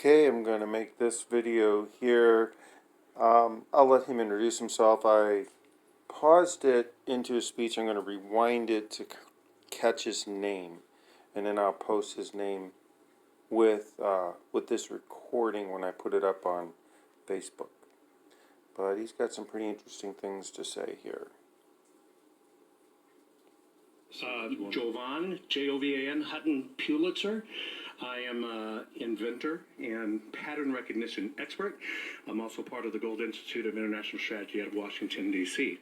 Okay, I'm going to make this video here. I'll let him introduce himself. I paused it into his speech. I'm going to rewind it to catch his name, and then I'll post his name with this recording when I put it up on Facebook. But he's got some pretty interesting things to say here. Jovan, Jovan Hutton Pulitzer. I am an inventor and pattern recognition expert. I'm also part of the Gold Institute of International Strategy out of Washington, D.C.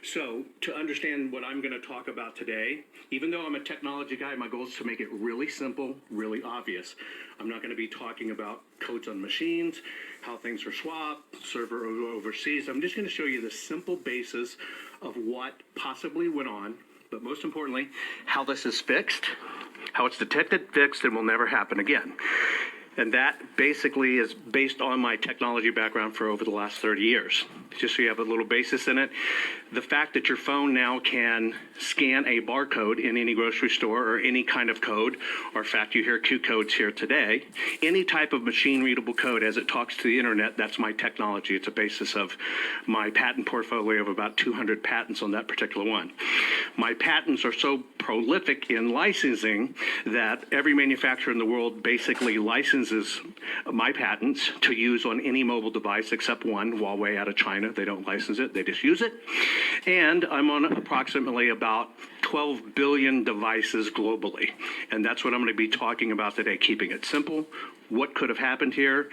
So to understand what I'm going to talk about today, even though I'm a technology guy, my goal is to make it really simple, really obvious. I'm not going to be talking about codes on machines, how things are swapped, server overseas. I'm just going to show you the simple basis of what possibly went on, but most importantly, how this is fixed, how it's detected, fixed, and will never happen again. And that basically is based on my technology background for over the last 30 years. Just so you have a little basis in it. The fact that your phone now can scan a barcode in any grocery store or any kind of code, or in fact you hear Q codes here today, any type of machine readable code as it talks to the internet, that's my technology. It's a basis of my patent portfolio of about 200 patents on that particular one. My patents are so prolific in licensing that every manufacturer in the world basically licenses my patents to use on any mobile device except one, Huawei out of China. They don't license it, they just use it. And I'm on approximately about 12 billion devices globally. And that's what I'm going to be talking about today, keeping it simple. What could have happened here?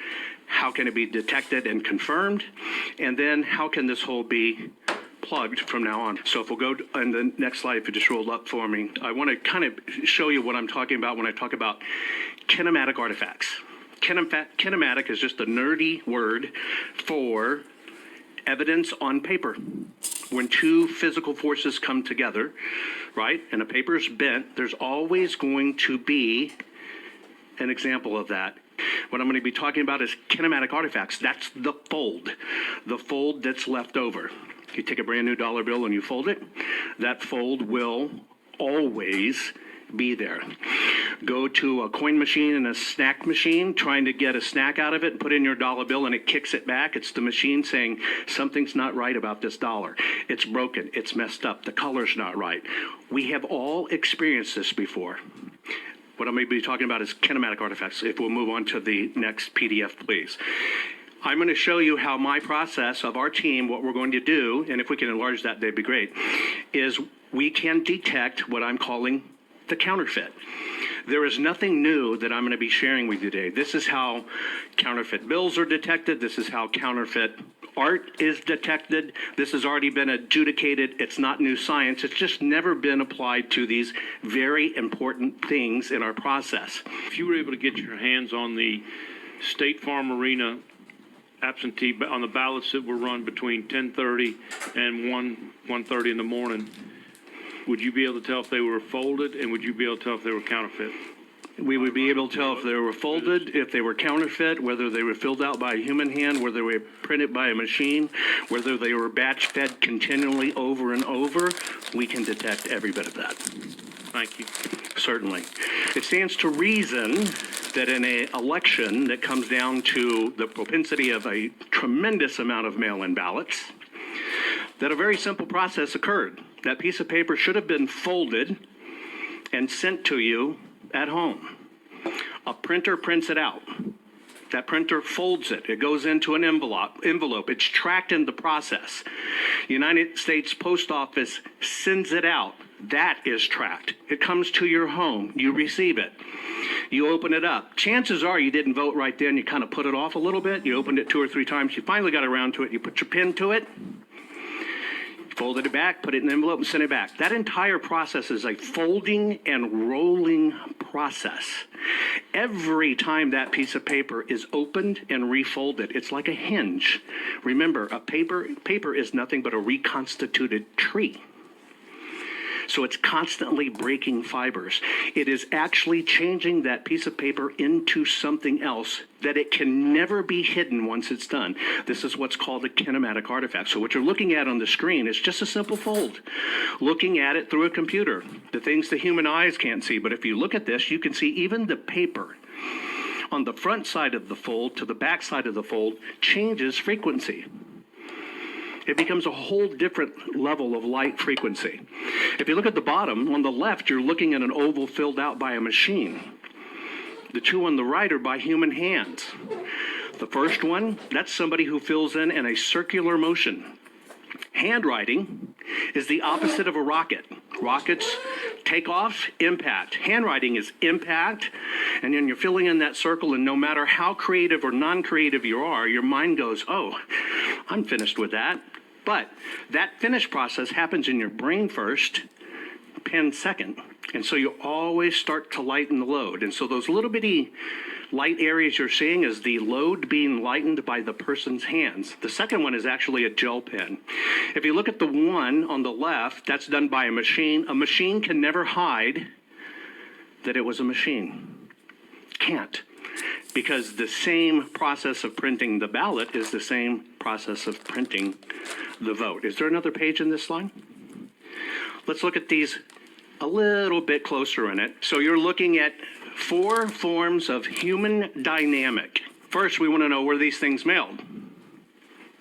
How can it be detected and confirmed? And then how can this whole be plugged from now on? So if we'll go on the next slide, if you just roll up for me, I want to kind of show you what I'm talking about when I talk about kinematic artifacts. Kinematic is just a nerdy word for evidence on paper. When two physical forces come together, right, and a paper is bent, there's always going to be an example of that. What I'm going to be talking about is kinematic artifacts. That's the fold that's left over. You take a brand new dollar bill and you fold it, that fold will always be there. Go to a coin machine and a snack machine, trying to get a snack out of it and put in your dollar bill, and it kicks it back. It's the machine saying something's not right about this dollar. It's broken. It's messed up. The color's not right. We have all experienced this before. What I'm going to be talking about is kinematic artifacts. If we'll move on to the next PDF, please. I'm going to show you how my process of our team, what we're going to do, and if we can enlarge that, that'd be great, is we can detect what I'm calling the counterfeit. There is nothing new that I'm going to be sharing with you today. This is how counterfeit bills are detected. This is how counterfeit art is detected. This has already been adjudicated. It's not new science. It's just never been applied to these very important things in our process. If you were able to get your hands on the State Farm Arena absentee on the ballots that were run between 10:30 and 1:30 in the morning, would you be able to tell if they were folded, and would you be able to tell if they were counterfeit? We would be able to tell if they were folded, if they were counterfeit, whether they were filled out by a human hand, whether they were printed by a machine, whether they were batch fed continually over and over. We can detect every bit of that. Thank you. Certainly. It stands to reason that in an election that comes down to the propensity of a tremendous amount of mail-in ballots, that a very simple process occurred. That piece of paper should have been folded and sent to you at home. A printer prints it out. That printer folds it. It goes into an envelope. It's tracked in the process. United States Post Office sends it out. That is tracked. It comes to your home. You receive it. You open it up. Chances are you didn't vote right then. You kind of put it off a little bit. You opened it 2 or 3 times. You finally got around to it. You put your pen to it. Folded it back, put it in an envelope, and sent it back. That entire process is a folding and rolling process. Every time that piece of paper is opened and refolded, it's like a hinge. Remember, paper is nothing but a reconstituted tree. So it's constantly breaking fibers. It is actually changing that piece of paper into something else that it can never be hidden once it's done. This is what's called a kinematic artifact. So what you're looking at on the screen is just a simple fold. Looking at it through a computer, the things the human eyes can't see. But if you look at this, you can see even the paper on the front side of the fold to the back side of the fold changes frequency. It becomes a whole different level of light frequency. If you look at the bottom, on the left, you're looking at an oval filled out by a machine. The two on the right are by human hands. The first one, that's somebody who fills in a circular motion. Handwriting is the opposite of a rocket. Rockets take off, impact. Handwriting is impact, and then you're filling in that circle, and no matter how creative or non-creative you are, your mind goes, oh, I'm finished with that. But that finish process happens in your brain first, pen second. And so you always start to lighten the load. And so those little bitty light areas you're seeing is the load being lightened by the person's hands. The second one is actually a gel pen. If you look at the one on the left, that's done by a machine. A machine can never hide that it was a machine. Can't. Because the same process of printing the ballot is the same process of printing the vote. Is there another page in this slide? Let's look at these a little bit closer in it. So you're looking at 4 forms of human dynamic. First, we want to know where these things mailed.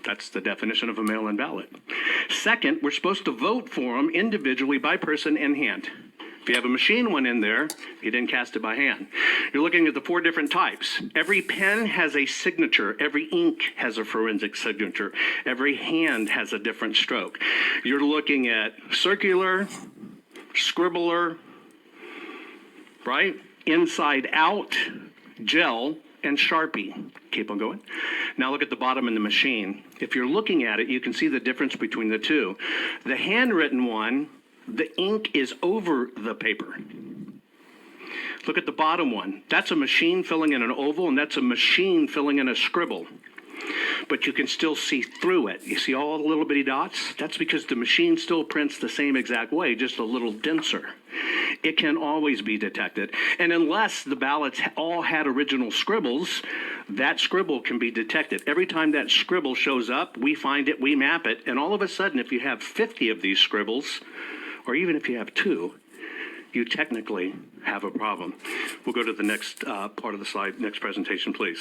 That's the definition of a mail-in ballot. Second, we're supposed to vote for them individually by person in hand. If you have a machine one in there, you didn't cast it by hand. You're looking at the 4 different types. Every pen has a signature. Every ink has a forensic signature. Every hand has a different stroke. You're looking at circular, scribbler, right? Inside out, gel, and Sharpie. Keep on going. Now look at the bottom in the machine. If you're looking at it, you can see the difference between the two. The handwritten one, the ink is over the paper. Look at the bottom one. That's a machine filling in an oval, and that's a machine filling in a scribble. But you can still see through it. You see all the little bitty dots? That's because the machine still prints the same exact way, just a little denser. It can always be detected. And unless the ballots all had original scribbles, that scribble can be detected. Every time that scribble shows up, we find it, we map it, and all of a sudden, if you have 50 of these scribbles, or even if you have 2, you technically have a problem. We'll go to the next part of the slide, next presentation, please.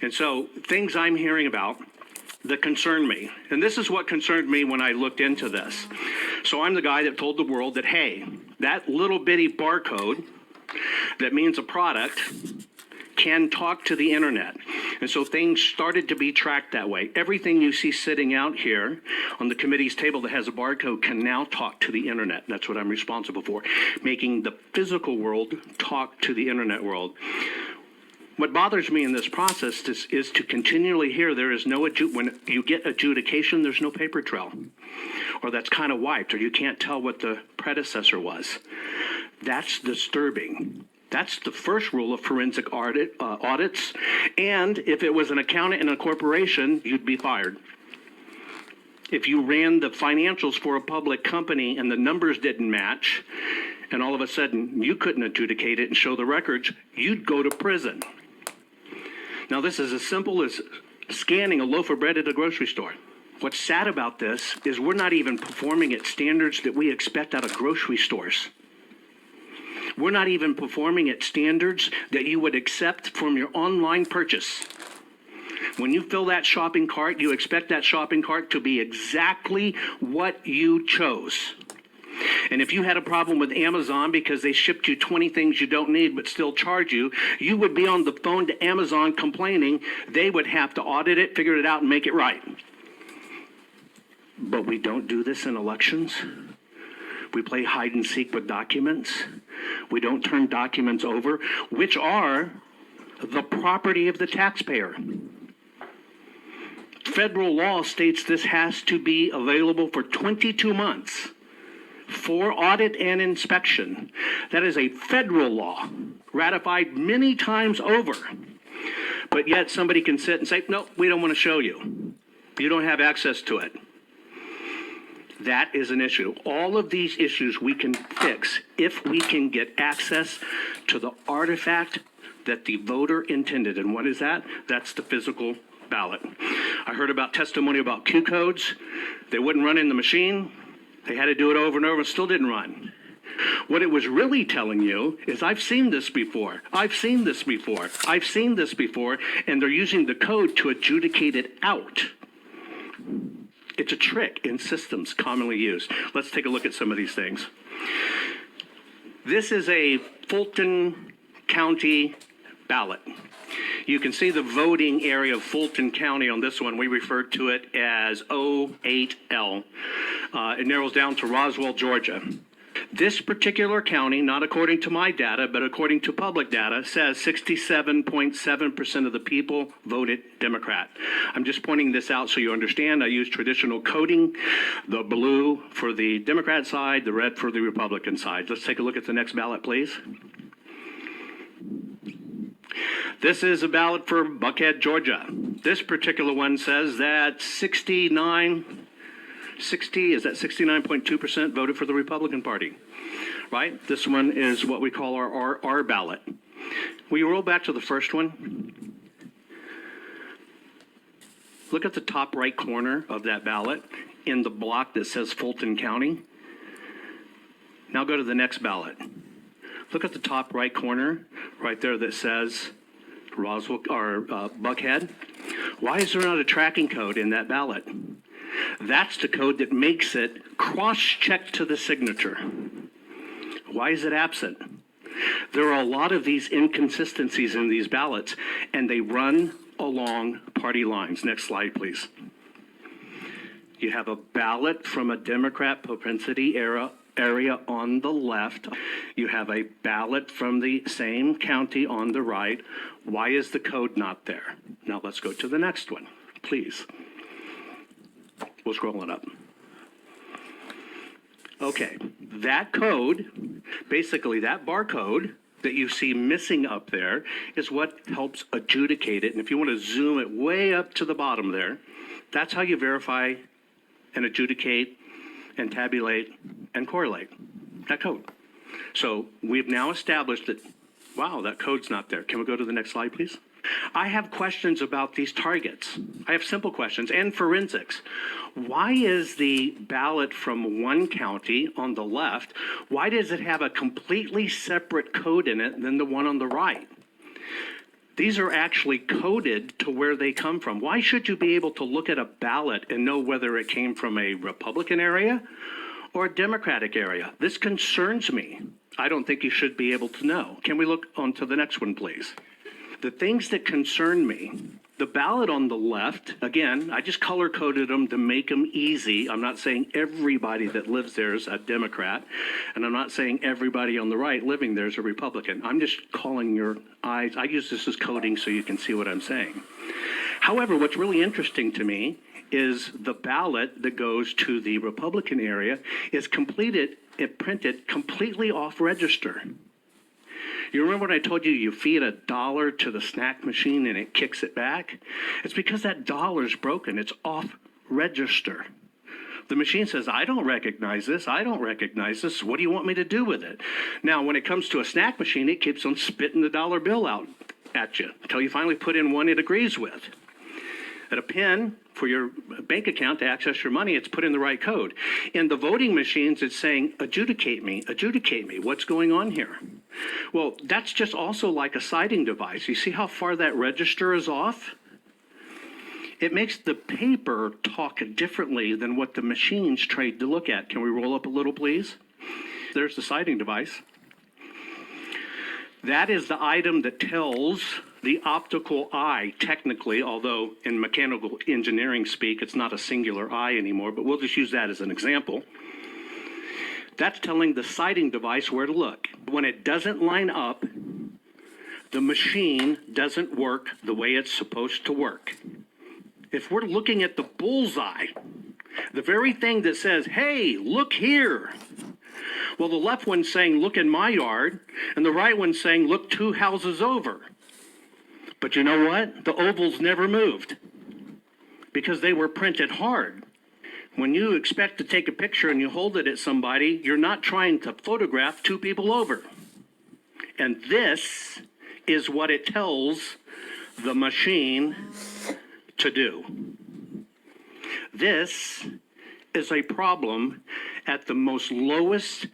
And so things I'm hearing about that concern me, and this is what concerned me when I looked into this. So I'm the guy that told the world that, hey, that little bitty barcode that means a product can talk to the internet. And so things started to be tracked that way. Everything you see sitting out here on the committee's table that has a barcode can now talk to the internet. That's what I'm responsible for, making the physical world talk to the internet world. What bothers me in this process is to continually hear there is no, when you get adjudication, there's no paper trail. Or that's kind of wiped, or you can't tell what the predecessor was. That's disturbing. That's the first rule of forensic audits. And if it was an accountant in a corporation, you'd be fired. If you ran the financials for a public company and the numbers didn't match, and all of a sudden you couldn't adjudicate it and show the records, you'd go to prison. Now, this is as simple as scanning a loaf of bread at a grocery store. What's sad about this is we're not even performing at standards that we expect out of grocery stores. We're not even performing at standards that you would accept from your online purchase. When you fill that shopping cart, you expect that shopping cart to be exactly what you chose. And if you had a problem with Amazon because they shipped you 20 things you don't need but still charge you, you would be on the phone to Amazon complaining. They would have to audit it, figure it out, and make it right. But we don't do this in elections. We play hide and seek with documents. We don't turn documents over, which are the property of the taxpayer. Federal law states this has to be available for 22 months for audit and inspection. That is a federal law ratified many times over. But yet somebody can sit and say, no, we don't want to show you. You don't have access to it. That is an issue. All of these issues we can fix if we can get access to the artifact that the voter intended. And what is that? That's the physical ballot. I heard about testimony about Q codes. They wouldn't run in the machine. They had to do it over and over and still didn't run. What it was really telling you is, I've seen this before, I've seen this before, I've seen this before, and they're using the code to adjudicate it out. It's a trick in systems commonly used. Let's take a look at some of these things. This is a Fulton County ballot. You can see the voting area of Fulton County on this one. We referred to it as O8L. It narrows down to Roswell, Georgia. This particular county, not according to my data, but according to public data, says 67.7% of the people voted Democrat. I'm just pointing this out so you understand. I use traditional coding, the blue for the Democrat side, the red for the Republican side. Let's take a look at the next ballot, please. This is a ballot for Buckhead, Georgia. This particular one says that 69.2% voted for the Republican Party, right? This one is what we call our ballot. Will you roll back to the first one? Look at the top right corner of that ballot in the block that says Fulton County. Now go to the next ballot. Look at the top right corner right there that says Roswell or Buckhead. Why is there not a tracking code in that ballot? That's the code that makes it cross-checked to the signature. Why is it absent? There are a lot of these inconsistencies in these ballots, and they run along party lines. Next slide, please. You have a ballot from a Democrat propensity area on the left. You have a ballot from the same county on the right. Why is the code not there? Now let's go to the next one, please. We'll scroll it up. Okay, that code, basically that barcode that you see missing up there is what helps adjudicate it. And if you want to zoom it way up to the bottom there, that's how you verify and adjudicate and tabulate and correlate that code. So we've now established that, wow, that code's not there. Can we go to the next slide, please? I have questions about these targets. I have simple questions and forensics. Why is the ballot from one county on the left, why does it have a completely separate code in it than the one on the right? These are actually coded to where they come from. Why should you be able to look at a ballot and know whether it came from a Republican area or a Democratic area? This concerns me. I don't think you should be able to know. Can we look on to the next one, please? The things that concern me, the ballot on the left, again, I just color-coded them to make them easy. I'm not saying everybody that lives there is a Democrat, and I'm not saying everybody on the right living there is a Republican. I'm just calling your eyes. I use this as coding so you can see what I'm saying. However, what's really interesting to me is the ballot that goes to the Republican area is printed completely off register. You remember when I told you you feed $1 to the snack machine and it kicks it back? It's because that dollar's broken. It's off register. The machine says, I don't recognize this. I don't recognize this. What do you want me to do with it? Now, when it comes to a snack machine, it keeps on spitting the dollar bill out at you until you finally put in one it agrees with. At a PIN for your bank account to access your money, it's put in the right code. In the voting machines, it's saying, adjudicate me, what's going on here? Well, that's just also like a sighting device. You see how far that register is off? It makes the paper talk differently than what the machines trade to look at. Can we roll up a little, please? There's the sighting device. That is the item that tells the optical eye, technically, although in mechanical engineering speak, it's not a singular eye anymore, but we'll just use that as an example. That's telling the sighting device where to look. When it doesn't line up, the machine doesn't work the way it's supposed to work. If we're looking at the bullseye, the very thing that says, hey, look here. Well, the left one's saying, look in my yard, and the right one's saying, look 2 houses over. But you know what? The ovals never moved because they were printed hard. When you expect to take a picture and you hold it at somebody, you're not trying to photograph 2 people over. And this is what it tells the machine to do. This is a problem at the most lowest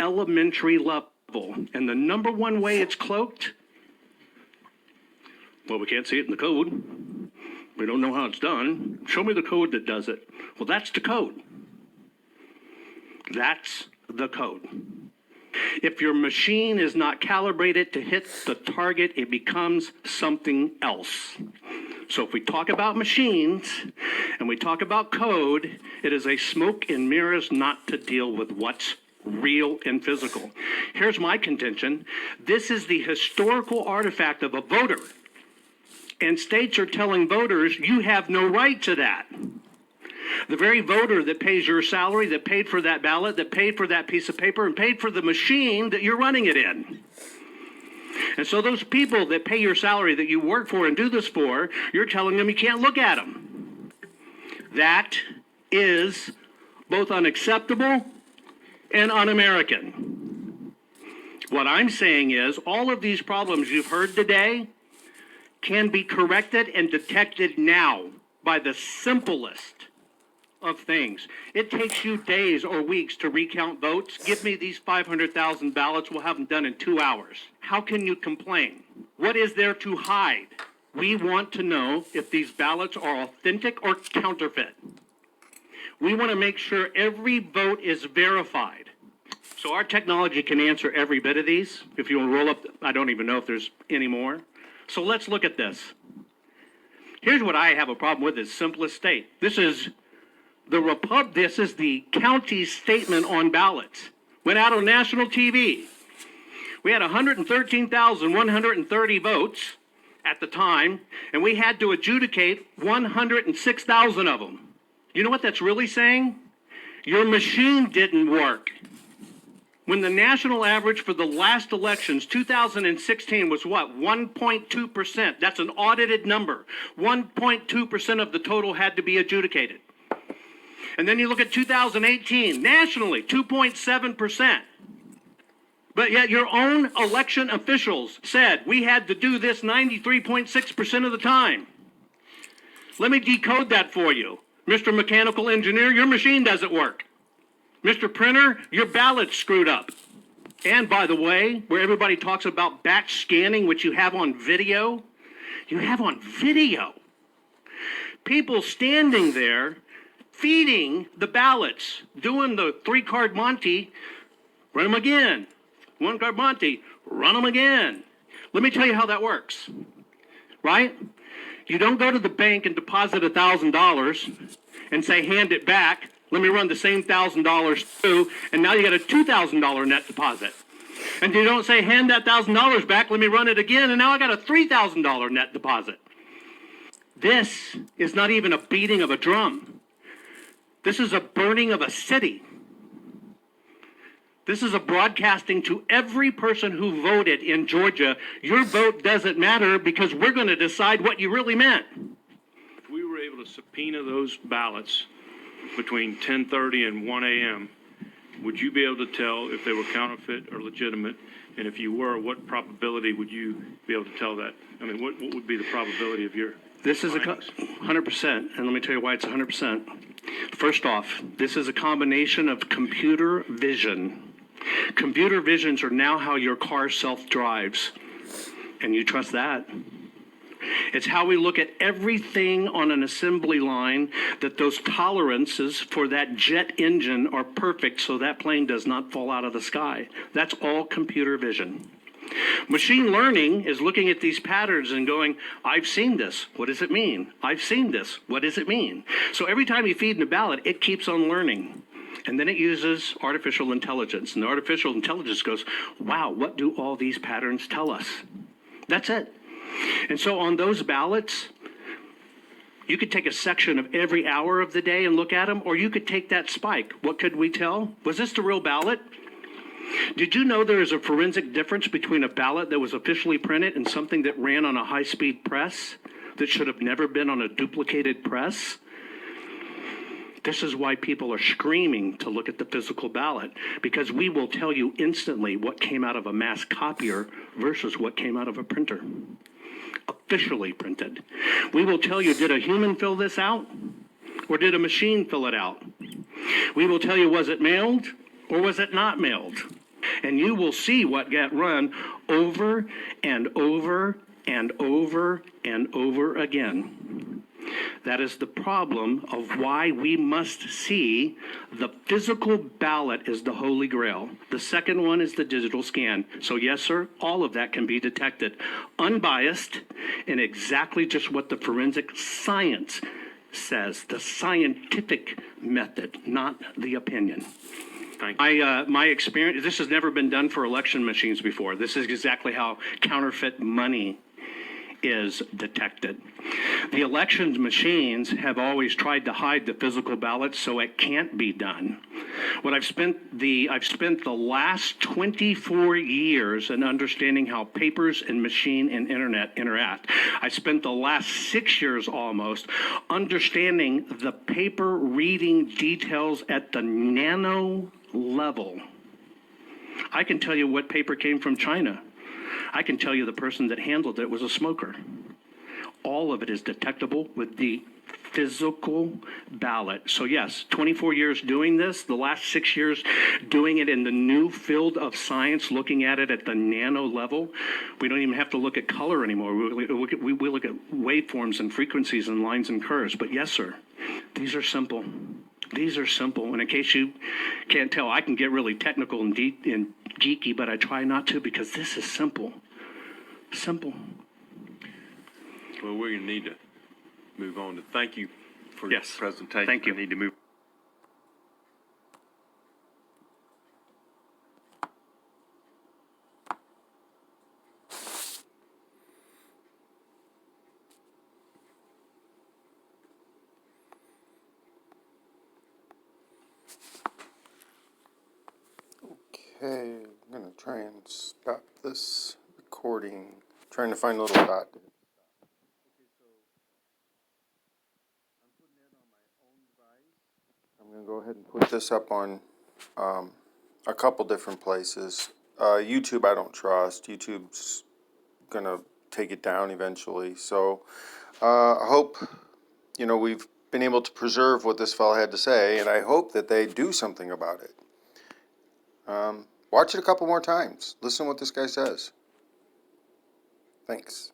elementary level. And the number one way it's cloaked, well, we can't see it in the code. We don't know how it's done. Show me the code that does it. Well, that's the code. That's the code. If your machine is not calibrated to hit the target, it becomes something else. So if we talk about machines and we talk about code, it is a smoke and mirrors not to deal with what's real and physical. Here's my contention. This is the historical artifact of a voter. And states are telling voters, you have no right to that. The very voter that pays your salary, that paid for that ballot, that paid for that piece of paper, and paid for the machine that you're running it in. And so those people that pay your salary, that you work for and do this for, you're telling them you can't look at them. That is both unacceptable and un-American. What I'm saying is all of these problems you've heard today can be corrected and detected now by the simplest of things. It takes you days or weeks to recount votes. Give me these 500,000 ballots. We'll have them done in 2 hours. How can you complain? What is there to hide? We want to know if these ballots are authentic or counterfeit. We want to make sure every vote is verified. So our technology can answer every bit of these. If you want to roll up, I don't even know if there's any more. So let's look at this. Here's what I have a problem with is simplest state. This is the county's statement on ballots. Went out on national TV. We had 113,130 votes at the time, and we had to adjudicate 106,000 of them. You know what that's really saying? Your machine didn't work. When the national average for the last elections, 2016, was what? 1.2%. That's an audited number. 1.2% of the total had to be adjudicated. And then you look at 2018, nationally, 2.7%. But yet your own election officials said we had to do this 93.6% of the time. Let me decode that for you. Mr. Mechanical Engineer, your machine doesn't work. Mr. Printer, your ballot's screwed up. And by the way, where everybody talks about batch scanning, which you have on video, people standing there feeding the ballots, doing the 3-card Monte, run them again. 1-card Monte, run them again. Let me tell you how that works, right? You don't go to the bank and deposit $1,000 and say, hand it back. Let me run the same $1,000 through, and now you got a $2,000 net deposit. And you don't say, hand that $1,000 back, let me run it again, and now I got a $3,000 net deposit. This is not even a beating of a drum. This is a burning of a city. This is a broadcasting to every person who voted in Georgia. Your vote doesn't matter because we're going to decide what you really meant. If we were able to subpoena those ballots between 10:30 and 1 a.m., would you be able to tell if they were counterfeit or legitimate? And if you were, what probability would you be able to tell that? I mean, what would be the probability of your This is findings? 100%, and let me tell you why it's 100%. First off, this is a combination of computer vision. Computer visions are now how your car self-drives, and you trust that. It's how we look at everything on an assembly line, that those tolerances for that jet engine are perfect so that plane does not fall out of the sky. That's all computer vision. Machine learning is looking at these patterns and going, I've seen this. What does it mean? I've seen this. What does it mean? So every time you feed in a ballot, it keeps on learning. And then it uses artificial intelligence. And the artificial intelligence goes, wow, what do all these patterns tell us? That's it. And so on those ballots, you could take a section of every hour of the day and look at them, or you could take that spike. What could we tell? Was this the real ballot? Did you know there is a forensic difference between a ballot that was officially printed and something that ran on a high-speed press that should have never been on a duplicated press? This is why people are screaming to look at the physical ballot, because we will tell you instantly what came out of a mass copier versus what came out of a printer. Officially printed. We will tell you, did a human fill this out or did a machine fill it out? We will tell you, was it mailed or was it not mailed? And you will see what got run over and over and over and over again. That is the problem of why we must see the physical ballot is the holy grail. The second one is the digital scan. So yes, sir, all of that can be detected. Unbiased and exactly just what the forensic science says, the scientific method, not the opinion. Thank you. My experience, this has never been done for election machines before. This is exactly how counterfeit money is detected. The election machines have always tried to hide the physical ballot so it can't be done. What I've spent the last 24 years in understanding how papers and machine and internet interact. I spent the last 6 years almost understanding the paper reading details at the nano level. I can tell you what paper came from China. I can tell you the person that handled it was a smoker. All of it is detectable with the physical ballot. So yes, 24 years doing this, the last 6 years doing it in the new field of science, looking at it at the nano level. We don't even have to look at color anymore. We look at waveforms and frequencies and lines and curves. But yes, sir, these are simple. These are simple. And in case you can't tell, I can get really technical and deep and geeky, but I try not to because this is simple. Simple. Well, we're going to need to move on to thank you for Yes. your presentation. Thank you. We need to move. Okay, I'm gonna try and stop this recording. Trying to find a little dot. I'm gonna go ahead and put this up on a couple different places. YouTube I don't trust. YouTube's gonna take it down eventually. So I hope we've been able to preserve what this fellow had to say, and I hope that they do something about it. Watch it a couple more times. Listen to what this guy says. Thanks.